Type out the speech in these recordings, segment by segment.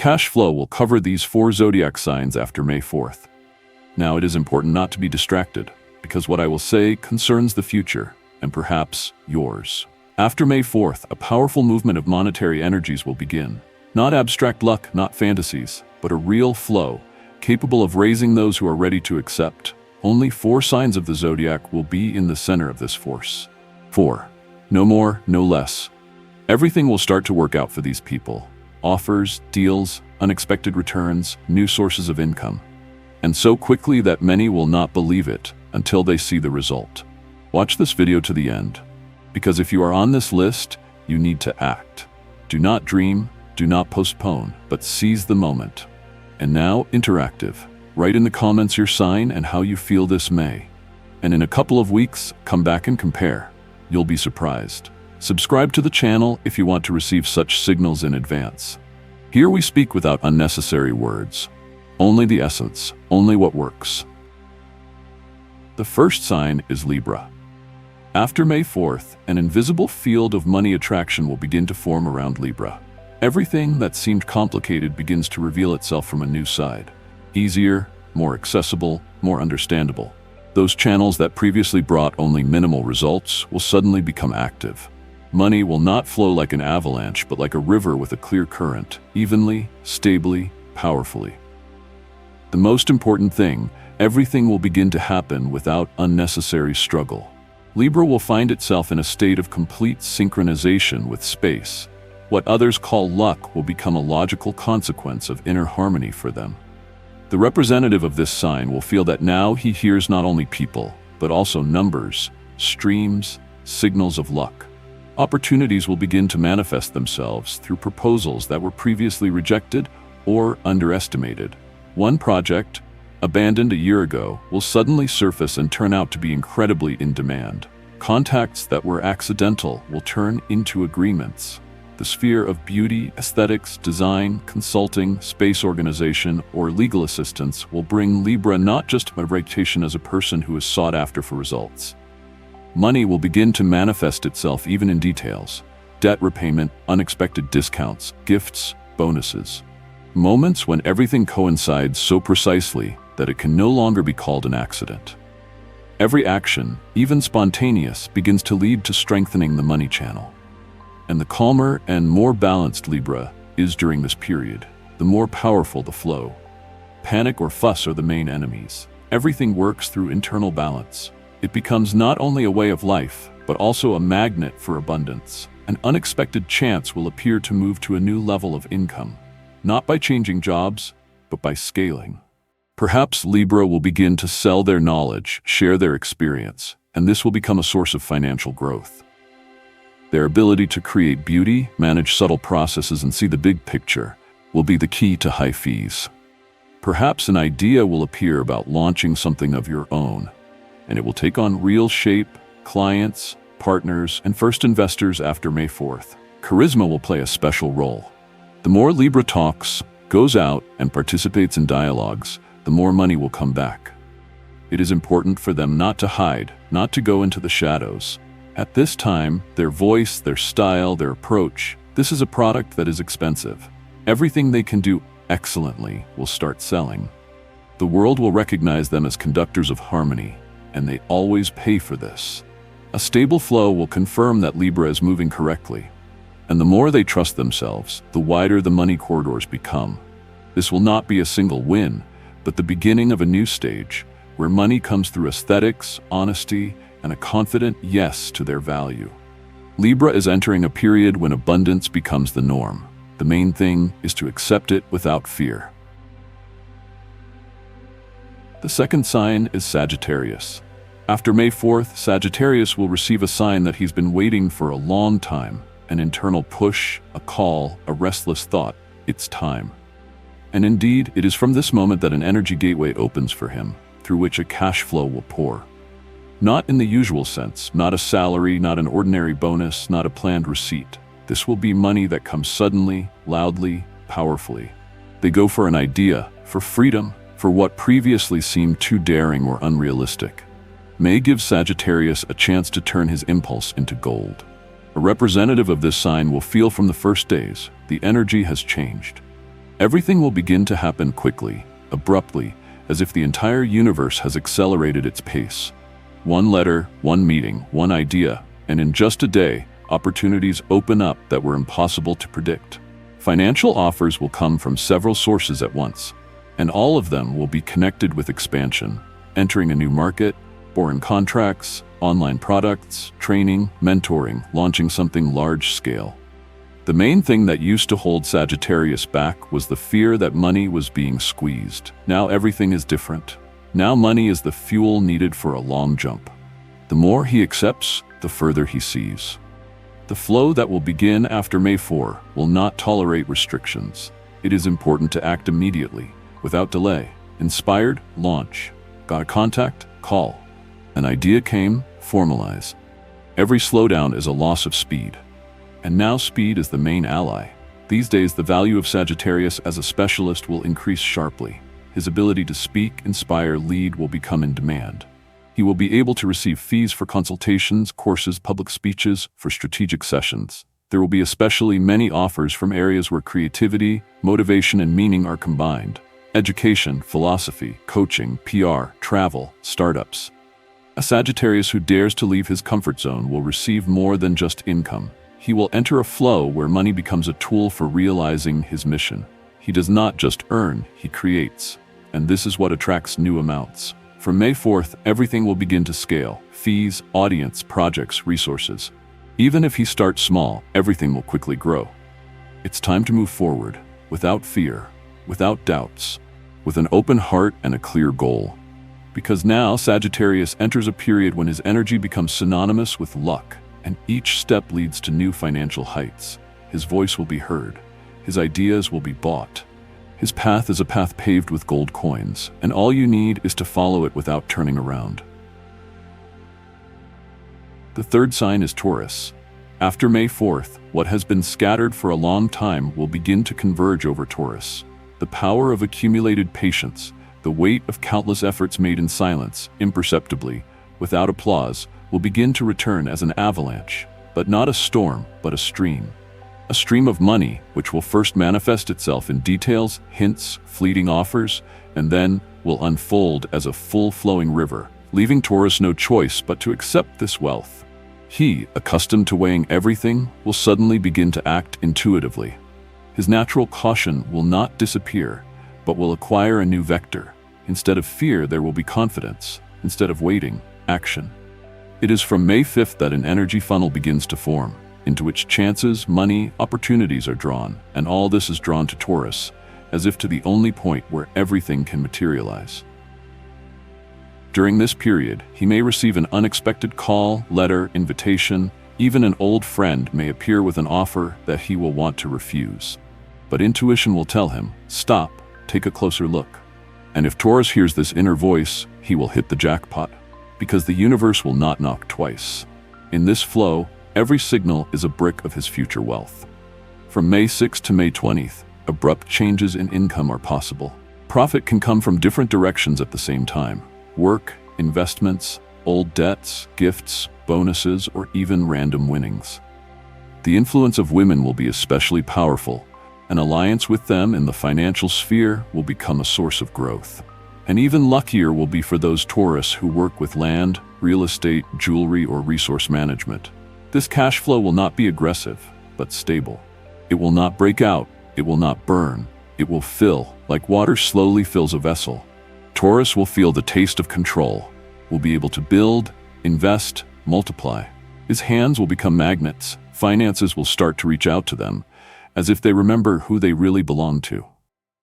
Cash flow will cover these 4 zodiac signs after May 4th. Now, it is important not to be distracted, because what I will say concerns the future, and perhaps yours. After May 4th, a powerful movement of monetary energies will begin. Not abstract luck, not fantasies, but a real flow, capable of raising those who are ready to accept. Only 4 signs of the zodiac will be in the center of this force. 4. No more, no less. Everything will start to work out for these people. Offers, deals, unexpected returns, new sources of income. And so quickly that many will not believe it until they see the result. Watch this video to the end, because if you are on this list, you need to act. Do not dream, do not postpone, but seize the moment. And now, interactive. Write in the comments your sign and how you feel this May. And in a couple of weeks, come back and compare. You'll be surprised. Subscribe to the channel if you want to receive such signals in advance. Here we speak without unnecessary words. Only the essence, only what works. The first sign is Libra. After May 4th, an invisible field of money attraction will begin to form around Libra. Everything that seemed complicated begins to reveal itself from a new side. Easier, more accessible, more understandable. Those channels that previously brought only minimal results will suddenly become active. Money will not flow like an avalanche, but like a river with a clear current, evenly, stably, powerfully. The most important thing, everything will begin to happen without unnecessary struggle. Libra will find itself in a state of complete synchronization with space. What others call luck will become a logical consequence of inner harmony for them. The representative of this sign will feel that now he hears not only people, but also numbers, streams, signals of luck. Opportunities will begin to manifest themselves through proposals that were previously rejected or underestimated. One project, abandoned a year ago, will suddenly surface and turn out to be incredibly in demand. Contacts that were accidental will turn into agreements. The sphere of beauty, aesthetics, design, consulting, space organization, or legal assistance will bring Libra not just a reputation as a person who is sought after for results. Money will begin to manifest itself even in details. Debt repayment, unexpected discounts, gifts, bonuses. Moments when everything coincides so precisely that it can no longer be called an accident. Every action, even spontaneous, begins to lead to strengthening the money channel. And the calmer and more balanced Libra is during this period, the more powerful the flow. Panic or fuss are the main enemies. Everything works through internal balance. It becomes not only a way of life, but also a magnet for abundance. An unexpected chance will appear to move to a new level of income, not by changing jobs, but by scaling. Perhaps Libra will begin to sell their knowledge, share their experience, and this will become a source of financial growth. Their ability to create beauty, manage subtle processes, and see the big picture will be the key to high fees. Perhaps an idea will appear about launching something of your own, and it will take on real shape, clients, partners, and first investors after May 4th. Charisma will play a special role. The more Libra talks, goes out, and participates in dialogues, the more money will come back. It is important for them not to hide, not to go into the shadows. At this time, their voice, their style, their approach, this is a product that is expensive. Everything they can do excellently will start selling. The world will recognize them as conductors of harmony, and they always pay for this. A stable flow will confirm that Libra is moving correctly. And the more they trust themselves, the wider the money corridors become. This will not be a single win, but the beginning of a new stage, where money comes through aesthetics, honesty, and a confident yes to their value. Libra is entering a period when abundance becomes the norm. The main thing is to accept it without fear. The second sign is Sagittarius. After May 4th, Sagittarius will receive a sign that he's been waiting for a long time, an internal push, a call, a restless thought. It's time. And indeed, it is from this moment that an energy gateway opens for him, through which a cash flow will pour. Not in the usual sense, not a salary, not an ordinary bonus, not a planned receipt. This will be money that comes suddenly, loudly, powerfully. They go for an idea, for freedom, for what previously seemed too daring or unrealistic. May gives Sagittarius a chance to turn his impulse into gold. A representative of this sign will feel from the first days, the energy has changed. Everything will begin to happen quickly, abruptly, as if the entire universe has accelerated its pace. One letter, one meeting, one idea, and in just a day, opportunities open up that were impossible to predict. Financial offers will come from several sources at once, and all of them will be connected with expansion, entering a new market, foreign contracts, online products, training, mentoring, launching something large-scale. The main thing that used to hold Sagittarius back was the fear that money was being squeezed. Now everything is different. Now money is the fuel needed for a long jump. The more he accepts, the further he sees. The flow that will begin after May 4 will not tolerate restrictions. It is important to act immediately, without delay. Inspired? Launch. Got a contact? Call. An idea came? Formalize. Every slowdown is a loss of speed. And now speed is the main ally. These days, the value of Sagittarius as a specialist will increase sharply. His ability to speak, inspire, lead will become in demand. He will be able to receive fees for consultations, courses, public speeches, for strategic sessions. There will be especially many offers from areas where creativity, motivation, and meaning are combined. Education, philosophy, coaching, PR, travel, startups. A Sagittarius who dares to leave his comfort zone will receive more than just income. He will enter a flow where money becomes a tool for realizing his mission. He does not just earn, he creates. And this is what attracts new amounts. From May 4th, everything will begin to scale. Fees, audience, projects, resources. Even if he starts small, everything will quickly grow. It's time to move forward, without fear, without doubts, with an open heart and a clear goal. Because now Sagittarius enters a period when his energy becomes synonymous with luck, and each step leads to new financial heights. His voice will be heard. His ideas will be bought. His path is a path paved with gold coins, and all you need is to follow it without turning around. The third sign is Taurus. After May 4th, what has been scattered for a long time will begin to converge over Taurus. The power of accumulated patience, the weight of countless efforts made in silence, imperceptibly, without applause, will begin to return as an avalanche, but not a storm, but a stream. A stream of money, which will first manifest itself in details, hints, fleeting offers, and then will unfold as a full-flowing river, leaving Taurus no choice but to accept this wealth. He, accustomed to weighing everything, will suddenly begin to act intuitively. His natural caution will not disappear, but will acquire a new vector. Instead of fear, there will be confidence. Instead of waiting, action. It is from May 5th that an energy funnel begins to form, into which chances, money, opportunities are drawn, and all this is drawn to Taurus, as if to the only point where everything can materialize. During this period, he may receive an unexpected call, letter, invitation. Even an old friend may appear with an offer that he will want to refuse. But intuition will tell him, stop, take a closer look. And if Taurus hears this inner voice, he will hit the jackpot. Because the universe will not knock twice. In this flow, every signal is a brick of his future wealth. From May 6th to May 20th, abrupt changes in income are possible. Profit can come from different directions at the same time. Work, investments, old debts, gifts, bonuses, or even random winnings. The influence of women will be especially powerful. An alliance with them in the financial sphere will become a source of growth. And even luckier will be for those Taurus who work with land, real estate, jewelry, or resource management. This cash flow will not be aggressive, but stable. It will not break out, it will not burn, it will fill, like water slowly fills a vessel. Taurus will feel the taste of control, will be able to build, invest, multiply. His hands will become magnets, finances will start to reach out to them, as if they remember who they really belong to.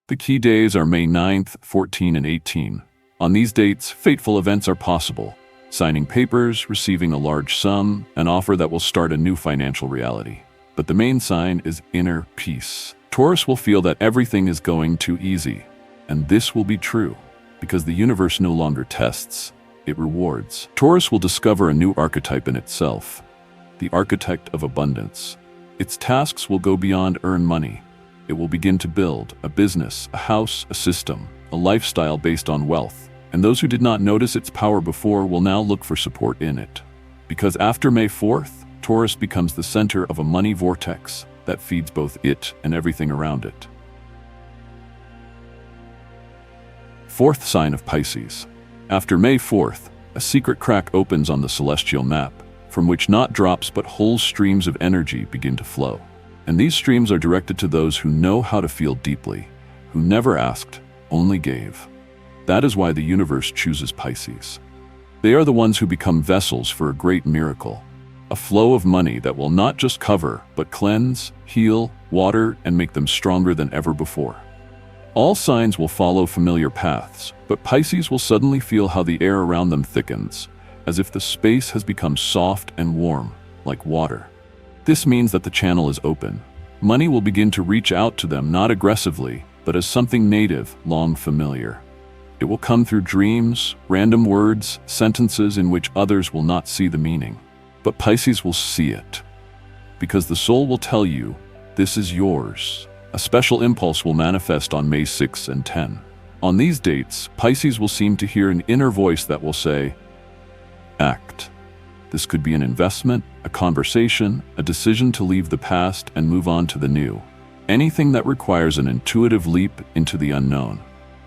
The key days are May 9th, 14, and 18. On these dates, fateful events are possible. Signing papers, receiving a large sum, an offer that will start a new financial reality. But the main sign is inner peace. Taurus will feel that everything is going too easy. And this will be true, because the universe no longer tests, it rewards. Taurus will discover a new archetype in itself, the architect of abundance. Its tasks will go beyond earn money. It will begin to build a business, a house, a system, a lifestyle based on wealth. And those who did not notice its power before will now look for support in it. Because after May 4th, Taurus becomes the center of a money vortex that feeds both it and everything around it. Fourth sign of Pisces. After May 4th, a secret crack opens on the celestial map, from which not drops but whole streams of energy begin to flow. And these streams are directed to those who know how to feel deeply, who never asked, only gave. That is why the universe chooses Pisces. They are the ones who become vessels for a great miracle, a flow of money that will not just cover, but cleanse, heal, water, and make them stronger than ever before. All signs will follow familiar paths, but Pisces will suddenly feel how the air around them thickens, as if the space has become soft and warm, like water. This means that the channel is open. Money will begin to reach out to them not aggressively, but as something native, long familiar. It will come through dreams, random words, sentences in which others will not see the meaning. But Pisces will see it. Because the soul will tell you, this is yours. A special impulse will manifest on May 6 and 10. On these dates, Pisces will seem to hear an inner voice that will say, act. This could be an investment, a conversation, a decision to leave the past and move on to the new. Anything that requires an intuitive leap into the unknown.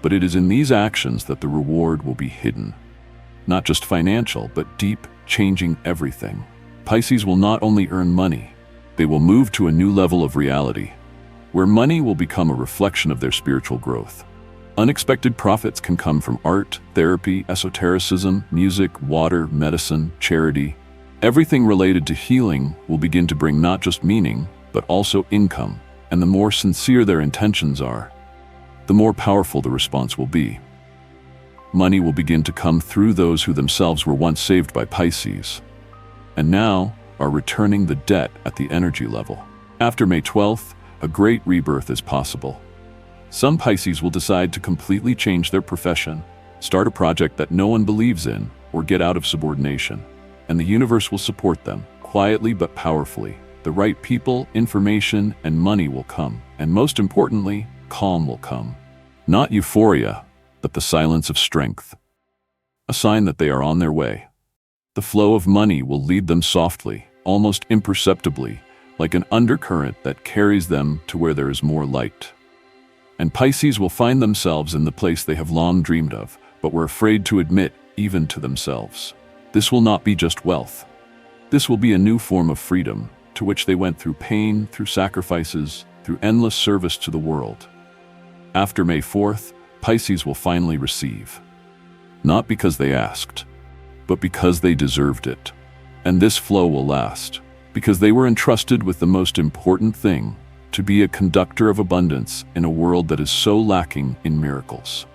But it is in these actions that the reward will be hidden. Not just financial, but deep, changing everything. Pisces will not only earn money, they will move to a new level of reality, where money will become a reflection of their spiritual growth. Unexpected profits can come from art, therapy, esotericism, music, water, medicine, charity. Everything related to healing will begin to bring not just meaning, but also income. And the more sincere their intentions are, the more powerful the response will be. Money will begin to come through those who themselves were once saved by Pisces, and now are returning the debt at the energy level. After May 12th, a great rebirth is possible. Some Pisces will decide to completely change their profession, start a project that no one believes in, or get out of subordination. And the universe will support them, quietly but powerfully. The right people, information, and money will come. And most importantly, calm will come. Not euphoria, but the silence of strength. A sign that they are on their way. The flow of money will lead them softly, almost imperceptibly, like an undercurrent that carries them to where there is more light. And Pisces will find themselves in the place they have long dreamed of, but were afraid to admit even to themselves. This will not be just wealth. This will be a new form of freedom, to which they went through pain, through sacrifices, through endless service to the world. After May 4th, Pisces will finally receive. Not because they asked, but because they deserved it. And this flow will last, because they were entrusted with the most important thing, to be a conductor of abundance in a world that is so lacking in miracles.